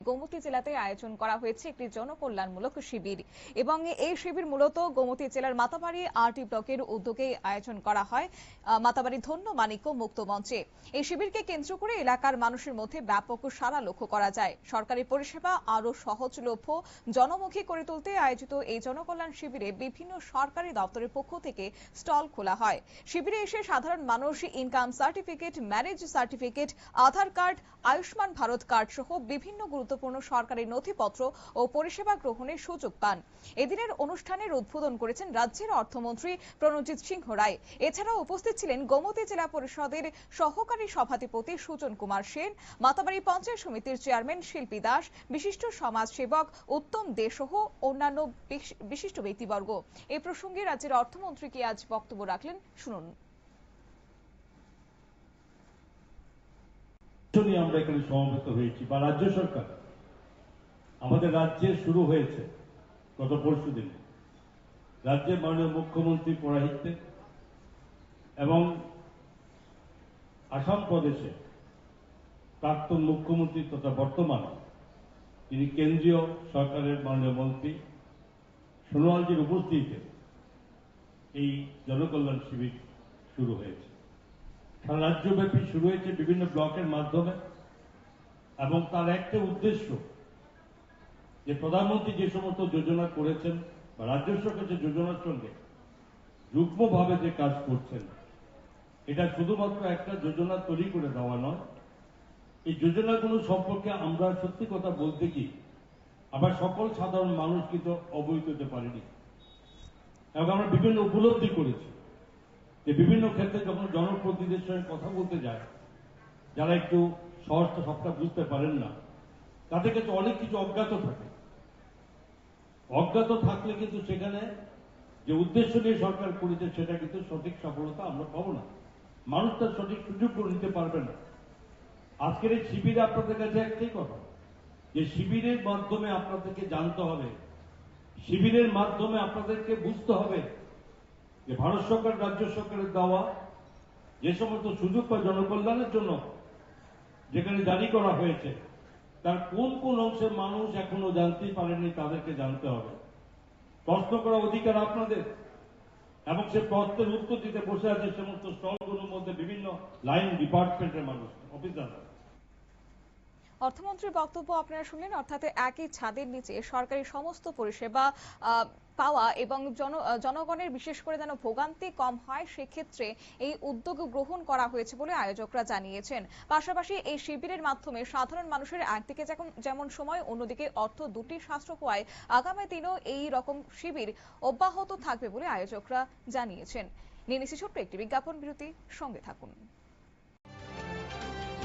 গোমতী জেলাতে আয়োজন করা হয়েছে একটি জনকল্যাণমূলক শিবির এবং এই শিবির মূলত গোমতী জেলার মাতাবাড়ি আরটি ব্লকের উদ্যোগে আয়োজন করা হয় মাতাবাড়ি ধন্য মানিক্য মুক্ত মঞ্চে। এই শিবিরকে কেন্দ্র করে এলাকার মানুষের মধ্যে ব্যাপক সাড়া লক্ষ্য করা যায়। সরকারি পরিষেবা আরো সহজলভ্য জনমুখী করে তুলতে আয়োজিত এই জনকল্যাণ শিবিরে বিভিন্ন সরকারি দপ্তরের পক্ষ থেকে স্টল খোলা হয়। শিবিরে এসে সাধারণ মানুষ ইনকাম সার্টিফিকেট, ম্যারেজ সার্টিফিকেট, আধার কার্ড, আয়ুষ্মান ভারত কার্ড সহ বিভিন্ন গুরুত্বপূর্ণ সরকারি নথিপত্র ও পরিষেবা গ্রহণের সুযোগ পান। এদিনের অনুষ্ঠানের উদ্বোধন করেছেন রাজ্যের অর্থমন্ত্রী প্রণজিৎ সিংহ রায়। এছাড়াও উপস্থিত ছিলেন গোমতী জেলা পরিষদের সহকারী সভাধিপতি সুজন কুমার সেন, মাতাবাড়ি পঞ্চায়েত সমিতির চেয়ারম্যান শিল্পী দাস, বিশিষ্ট সমাজসেবক উত্তম দে সহ অন্যান্য বিশিষ্ট ব্যক্তিবর্গ। এ প্রসঙ্গে রাজ্যের অর্থমন্ত্রী কি আজ বক্তব্য রাখলেন, শুনুন। আমরা এখানে সমবেত হয়েছি বা রাজ্য সরকার আমাদের রাজ্যে শুরু হয়েছে গত পরশুদিন রাজ্যের মাননীয় মুখ্যমন্ত্রী পৌরোহিত্যে এবং আসাম প্রদেশে প্রাক্তন মুখ্যমন্ত্রী তথা বর্তমান তিনি কেন্দ্রীয় সরকারের মাননীয় মন্ত্রী সোনোয়ালজির উপস্থিতিতে এই জনকল্যাণ শিবির শুরু হয়েছে। সারা রাজ্যব্যাপী শুরু হয়েছে বিভিন্ন ব্লকের মাধ্যমে এবং তার একটা উদ্দেশ্য যে প্রধানমন্ত্রী যে সমস্ত যোজনা করেছেন বা রাজ্য সরকার যে যোজনার সঙ্গে যুগ্মভাবে যে কাজ করছেন, এটা শুধুমাত্র একটা যোজনা তৈরি করে দেওয়া নয়। এই যোজনাগুলো সম্পর্কে আমরা সত্যি কথা বলতে কি আবার সকল সাধারণ মানুষ কিন্তু অবহিত হতে পারেনি এবং আমরা বিভিন্ন উপলব্ধি করেছি যে বিভিন্ন ক্ষেত্রে যখন জনপ্রতিনিধিদের সঙ্গে কথা বলতে যায়, যারা একটু সহজটা সবটা বুঝতে পারেন না, তাদের কাছে অনেক কিছু অজ্ঞাত থাকে। অজ্ঞাত থাকলে কিন্তু সেখানে যে উদ্দেশ্য নিয়ে সরকার করেছে সেটা কিন্তু সঠিক সফলতা আমরা পাবো না, মানুষ তার সঠিক সুযোগ করে নিতে পারবে না। আজকের এই শিবিরে আপনাদের কাছে একটাই কথা, যে শিবিরের মাধ্যমে আপনাদেরকে জানতে হবে, শিবিরের মাধ্যমে আপনাদেরকে বুঝতে হবে যে ভারত সরকার রাজ্য সরকারের দেওয়া যে সমস্ত সুযোগ বা জনকল্যাণের জন্য যেখানে জারি করা হয়েছে তার কোন কোন অংশের মানুষ এখনো জানতেই পারেনি, তাদেরকে জানতে হবে। প্রশ্ন করার অধিকার আপনাদের এবং সে প্রশ্নের উত্তর দিতে বসে আছে সমস্ত স্টলগুলোর মধ্যে বিভিন্ন লাইন ডিপার্টমেন্টের মানুষ, অফিসাররা। অর্থমন্ত্রীর বক্তব্য আপনারা শুনলেন, অর্থাৎ একই ছাদের নিচে সরকারি সমস্ত পরিষেবা পাওয়া এবং জনগণের বিশেষ করে যেন ভোগান্তি কম হয় সেক্ষেত্রে এই উদ্যোগ গ্রহণ করা হয়েছে বলে আয়োজকরা জানিয়েছেন। পাশাপাশি এই শিবিরের মাধ্যমে সাধারণ মানুষের একদিকে যেমন সময়, অন্যদিকে অর্থ দুটি সাশ্রয় হওয়ায় আগামী দিনেও এই রকম শিবির অব্যাহত থাকবে বলে আয়োজকরা জানিয়েছেন। নিয়ে নিচ্ছি ছোট্ট একটি বিজ্ঞাপন বিরতি, সঙ্গে থাকুন।